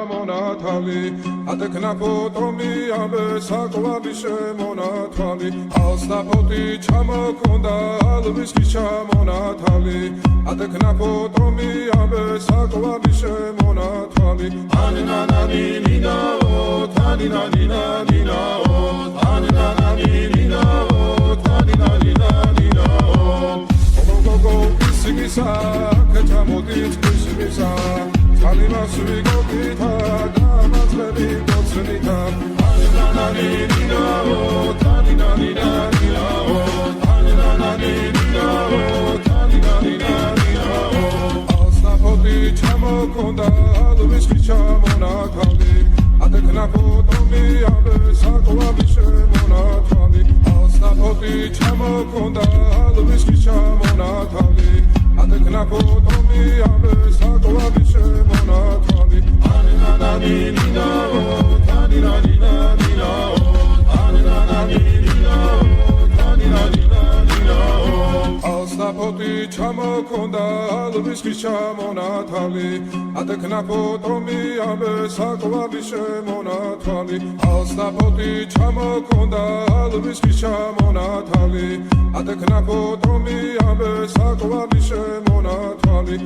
შემონათალი ატეკნა ფოტომი ამე საკვალი შემონათალი ალსა ფოტი ჩამოქონდა ალვისკი შემონათალი ატეკნა ფოტომი ამე საკვალი შემონათალი ანანანი ნინაო თანინანი ნინაო ანანანი ნინაო თანინანი ნინაო გოგო ისიმისა კეთამოდით ისიმისა Alimas we go kita, damas levi gotsnita. Ananani nina o, taninani nina o, ananani nina o, taninani nina o. Alsa poti chamo konda, alviski chamo na kali. Atekna potomi abe sakwa bishemo na kali. Alsa poti chamo konda, alviski chamo na kali. Atekna potomi abe sakwa bishemo na kali. Ananani nina o, taninani nina o, ananani nina o, taninani nina o. Alsa poti chamo konda, alviski chamo na kali. Atekna potomi abe sakwa bishemo na kali. Alsa poti chamo konda, alviski chamo na kali. Atekna potomi abe sakwa bishemo na kali.